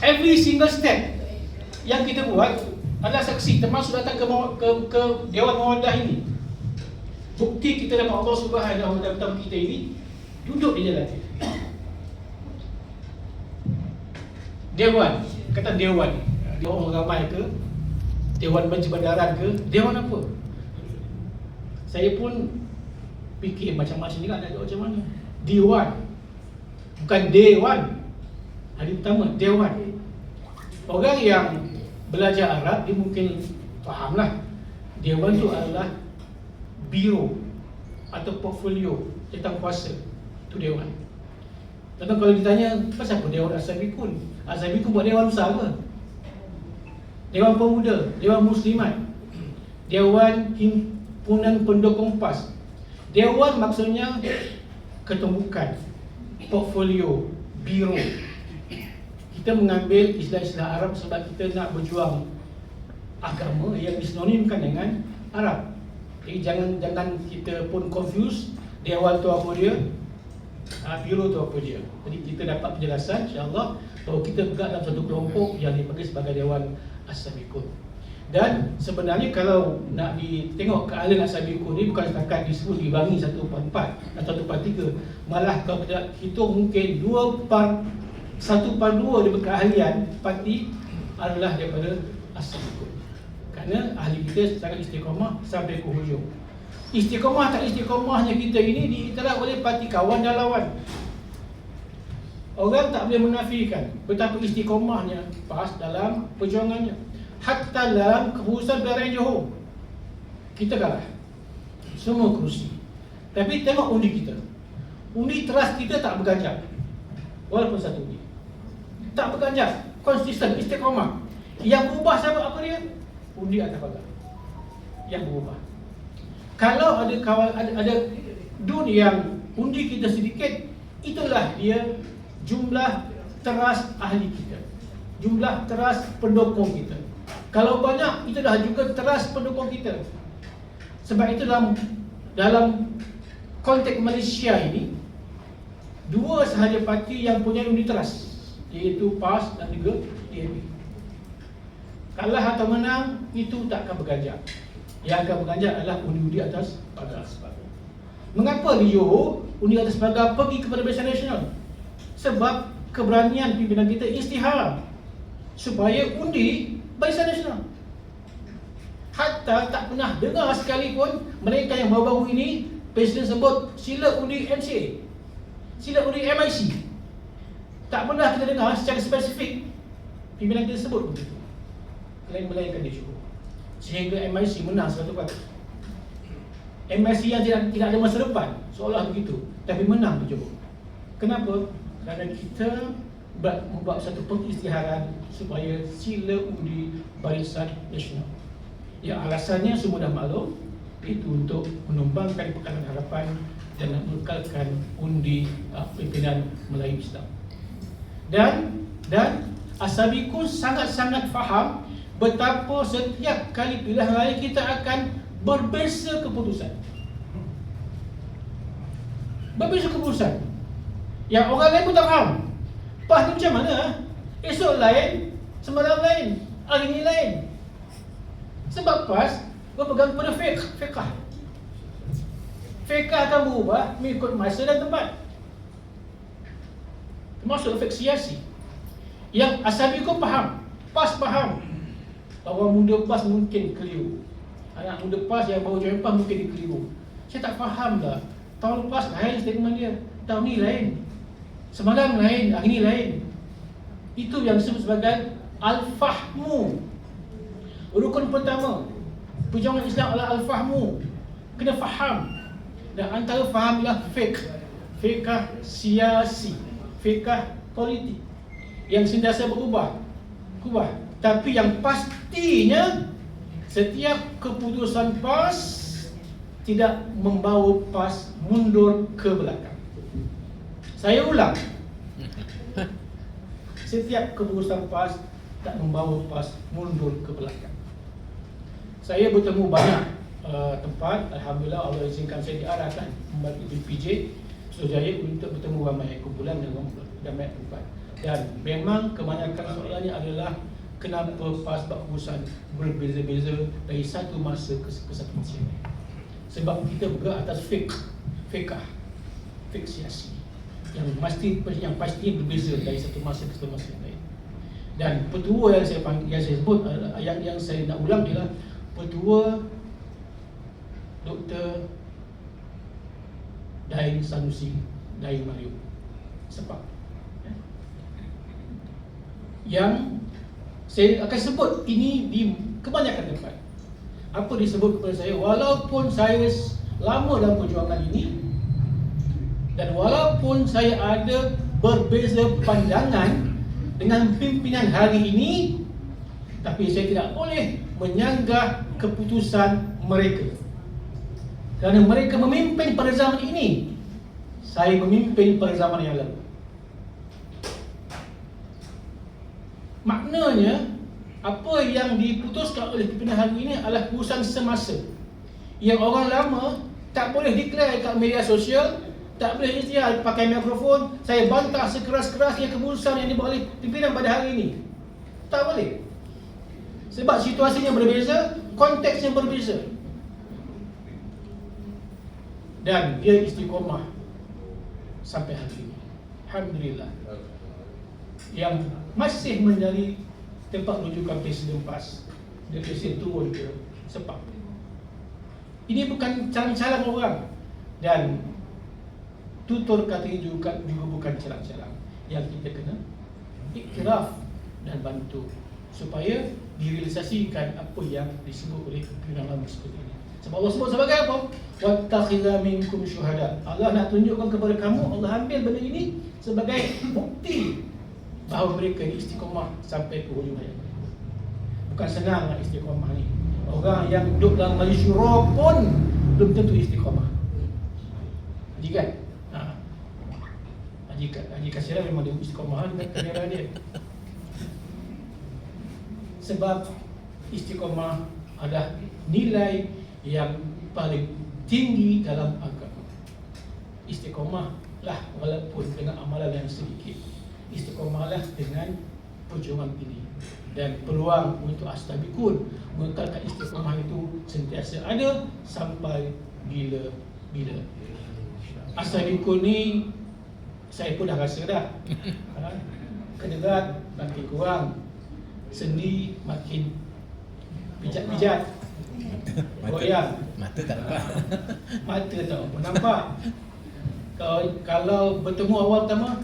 every single step yang kita buat adalah saksi, termasuk datang ke Dewan Mawaddah ini. Bukti kita dapat Allah Subhanahu wa taala kita ini duduk di jalan. Dewan, kata dewan. Dewan ramai ke? Dewan Pencegahan ke? Dewan apa? Saya pun fikir macam-macam ni kan, nak macam mana? Dewan. Bukan dewan. Hari pertama, dewan. Orang yang belajar Arab, dia mungkin fahamlah. Dewan tu adalah biro atau portfolio tentang kuasa. Itu dewan. Tapi kalau ditanya, pasal apa Dewan As-Sabiqun? As-Sabiqun buat dewan besar ke? Dewan Pemuda, Dewan Muslimat, Dewan Himpunan Pendukung PAS. Dewan maksudnya ketumbukan, portfolio, biro. Kita mengambil istilah-istilah Arab sebab kita nak berjuang agama yang disinonimkan dengan Arab. Jadi jangan kita pun confuse dewan tu apa dia, biro tu apa dia. Jadi kita dapat penjelasan insya-Allah bahawa kita bergerak dalam satu kelompok yang dipanggil sebagai Dewan As-Sabiqun. Dan sebenarnya kalau nak ditengok keahlian As-Sabiqun ni bukan setakat disebut dibangi 1/4 atau 1/3, malah kalau kita hitung mungkin 1/2 daripada keahlian parti adalah daripada As-Sabiqun. Kerana ahli kita sangat istiqamah sampai ke hujung. Istiqamah tak istiqamahnya kita ini diiktiraf oleh parti kawan dan lawan. Orang tak boleh menafikan betapa istiqamahnya PAS dalam perjuangannya. Hatta dalam keputusan PRN Johor, kita kalah semua kerusi. Tapi tengok undi kita, undi trust kita tak berganjak. Walaupun satu undi tak berganjak, konsisten, istiqamah. Yang berubah siapa, apa dia? Undi atas pagar yang berubah. Kalau ada dun yang undi kita sedikit, itulah dia jumlah teras ahli kita, jumlah teras pendukung kita. Kalau banyak, itulah juga teras pendukung kita. Sebab itu dalam konteks Malaysia ini, dua sahaja parti yang punya undi teras, iaitu PAS dan juga DAP. Kalah atau menang, itu tak akan berganjak. Yang akan berganjak adalah undi-undi atas pagar. Mengapa di Johor undi atas pagar pergi kepada Barisan Nasional? Sebab keberanian pimpinan kita istihar supaya undi Barisan Nasional. Hatta tak pernah dengar sekalipun, mereka yang baru-baru ini Presiden sebut sila undi MCA, sila undi MIC. Tak pernah kita dengar secara spesifik pimpinan kita sebut begitu. Melainkan di Johor. Sehingga MIC menang 100%. MIC yang tidak ada masa depan, seolah begitu, tapi menang di Johor. Kenapa? Kerana kita membuat satu pengisytiharan supaya sila undi Barisan Nasional. Ya, alasannya semua dah maklum, itu untuk menumbangkan Pekatan Harapan dan mengekalkan undi pimpinan Melayu Islam. Dan As-Sabiqun sangat-sangat faham betapa setiap kali pilihan raya kita akan berbeza keputusan. Berbeza keputusan yang orang lain pun tak faham. PAS ni macam mana? Esok lain, semalam lain, hari ni lain. Sebab PAS berpegang kepada fiqh. Fiqh akan berubah mengikut masa dan tempat. Termasuk fiqh siasi. Yang As-Sabiqun faham, PAS faham. Orang muda PAS mungkin keliru, anak muda PAS yang baru join PAS mungkin dia keliru. Saya tak faham dah. Tahun lepas lain statement dia, tahun ni lain, semalam lain, hari ni lain. Itu yang disebut sebagai Al-Fahmu. Rukun pertama perjuangan Islam adalah Al-Fahmu. Kena faham. Dan antara faham ialah fiqh siasi, fiqh politik yang sentiasa berubah. Tapi yang pastinya setiap keputusan PAS tidak membawa PAS mundur ke belakang. Saya ulang, setiap keputusan PAS tak membawa PAS mundur ke belakang. Saya bertemu banyak tempat, alhamdulillah Allah izinkan saya diarahkan membantu di PJ Suruhanjaya untuk bertemu ramai kumpulan dengan ramai tempat. Dan memang kebanyakan soalannya adalah kenapa PAS buat keputusan berbeza-beza dari satu masa ke satu masa. Sebab kita bergerak atas fiqh siasi yang pasti berbeza dari satu masa ke satu masa yang lain. Dan petua yang saya sebut, yang saya nak ulang ialah petua Dr. Dain Sanusi Dain Melayu Sepak, yang saya akan sebut ini di kebanyakan tempat. Apa disebut kepada saya, walaupun saya lama dalam perjuangan ini dan walaupun saya ada berbeza pandangan dengan pimpinan hari ini, tapi saya tidak boleh menyanggah keputusan mereka. Kerana mereka memimpin pada zaman ini, saya memimpin pada zaman yang lalu. Maknanya, apa yang diputuskan oleh pimpinan hari ini adalah keputusan semasa. Yang orang lama tak boleh declare kat media sosial, tak boleh istilah pakai mikrofon, saya bantah sekeras-kerasnya keputusan yang dibuat oleh pimpinan pada hari ini. Tak boleh. Sebab situasinya berbeza, konteksnya berbeza. Dan dia istiqomah sampai hari ini. Alhamdulillah. Yang masih menjadi tempat rujukan Presiden PAS, dia Presiden turun ke Sepak. Ini bukan calang-calang orang, dan tutur kata ini juga bukan calang-calang. Yang kita kena iktiraf dan bantu supaya direalisasikan apa yang disebut oleh pimpinan lama seperti ini. Sebab Allah sebut sebagai apa? Wattakhidha minkum syuhada. Allah nak tunjukkan kepada kamu, Allah ambil benda ini sebagai bukti bahawa mereka ni istiqomah sampai ke hujung hayat. Bukan senang nak istiqomah ni. Orang yang duduk dalam majlis syura pun belum tentu istiqomah. Haji kan? Haji Kasira memang dia istiqomah dengan kamera dia. Sebab istiqomah adalah nilai yang paling tinggi dalam agama. Istiqomah lah walaupun dengan amalan yang sedikit. Istiqomahlah dengan perjuangan ini, dan peluang untuk as-sabiqun mengekalkan istiqomah itu sentiasa ada sampai bila-bila. As-sabiqun ni saya pun dah rasa dah. Kedegat makin kurang, sendi makin pijat-pijat, goyang. Mata tak nampak. Mata tak nampak. Kalau bertemu awal pertama,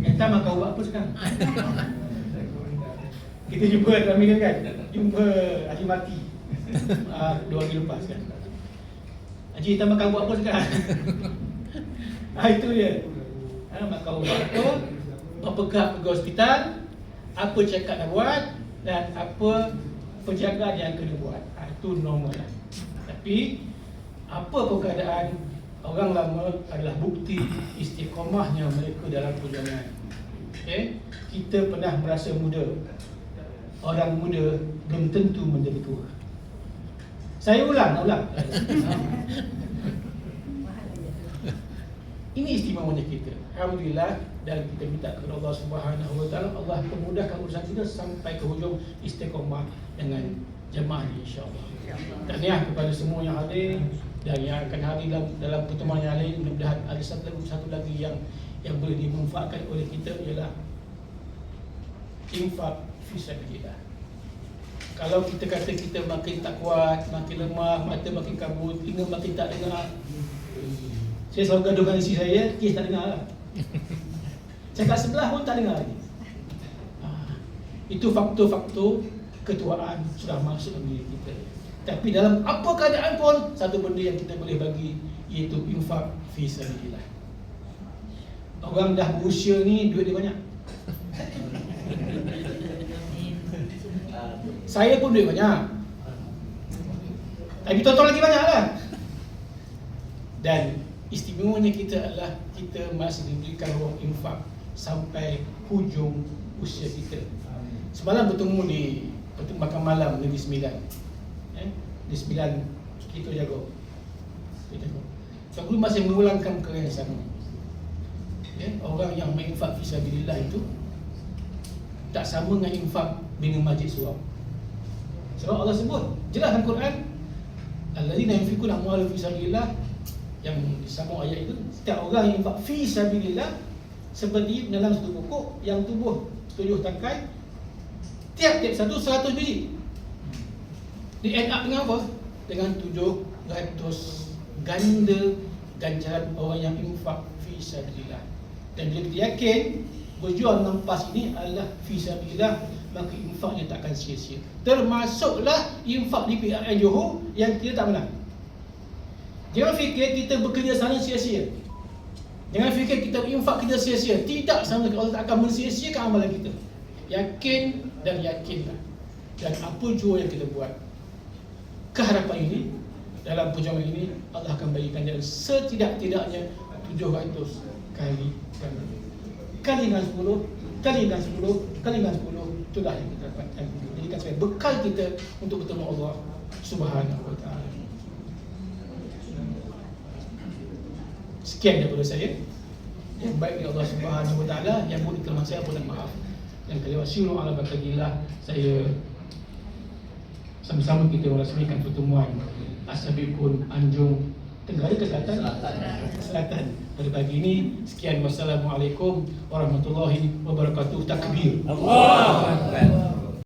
entah kau buat apa sekarang? Kita jumpa dalam media kan? Jumpa Haji Mati 2 hari lepas kan? Haji, entah kau buat apa sekarang? Itu dia. Kau buat apa? Berapa gap pergi hospital? Apa cakap nak buat? Dan apa penjagaan yang kena buat? Itu normal lah. Tapi apa pun keadaan, orang lama adalah bukti istiqomahnya mereka dalam perjuangan. Okay? Kita pernah merasa muda. Orang muda belum tentu menjadi tua. Saya ulang. Ini istimewanya kita. Alhamdulillah, dan kita minta kepada Allah Subhanahu Wa Taala, Allah memudahkan urusan kita sampai ke hujung istiqomah dengan jemaah ini, insya-Allah. Tahniah kepada semua yang hadir dan yang akan hadir dalam pertemuan yang lain. Mudah-mudahan ada satu lagi yang boleh dimanfaatkan oleh kita, ialah infak fisabilillah. Kalau kita kata kita makin tak kuat, makin lemah, mata makin kabut, telinga makin tak dengar, saya selalu gaduh dengan isteri saya, kes tak dengar lah. Cakap sebelah pun tak dengar lagi. Itu faktor-faktor ketuaan sudah masuk dalam diri kita. Tapi dalam apa keadaan pun, satu benda yang kita boleh bagi, iaitu infak fisabilillah. Orang dah berusia ni, duit dia banyak. Saya pun duit banyak, tapi tuan-tuan lagi banyak lah. Dan istimewanya kita adalah kita masih diberikan ruang infak sampai hujung usia kita. Semalam bertemu di makan malam Negeri Sembilan, di 9 kita jago. So, guru masih mengulangkan perkara yang sama. Orang yang menginfak fisabilillah itu tak sama dengan infak bina masjid surau. Sebab Allah sebut jelas dalam Quran, allazina yunfikuna amwalahum fi sabilillah, yang disambung ayat itu, setiap orang yang infak fi sabilillah seperti dalam satu pokok yang tumbuh 7 tangkai, tiap-tiap satu 100 biji. Di end up dengan apa? Dengan 700 ganda ganjaran orang yang infak fi sabilillah. Dan bila kita yakin berjuang nampas ini adalah fi sabilillah, maka infaknya tak akan sia-sia. Termasuklah infak di PRN Johor yang kita tak menang. Jangan fikir kita bekerja sana sia-sia. Jangan fikir kita infak kita sia-sia. Tidak, sama sekali Allah tak akan mensia-siakan amalan kita. Yakin dan yakinlah. Dan apa jua yang kita buat, keharapan ini, dalam perjuangan ini, Allah akan bagikan jalan setidak-tidaknya 700 kali ganda. Kali dengan 10, kali dengan 10, kali dengan 10, itulah yang kita dapatkan. Jadikan sebagai bekal kita untuk bertemu Allah Subhanahu wa ta'ala. Sekian daripada saya. Yang baik dari Allah Subhanahu wa ta'ala, yang buruk kelemahan saya pun maaf. Dan kalau wasyuru ala barakillah, saya sama-sama kita merasmikan pertemuan Ashabikun Anjung Tenggara ke Selatan pada pagi ini. Sekian, wassalamualaikum warahmatullahi wabarakatuh. Takbir. Allahu Akbar.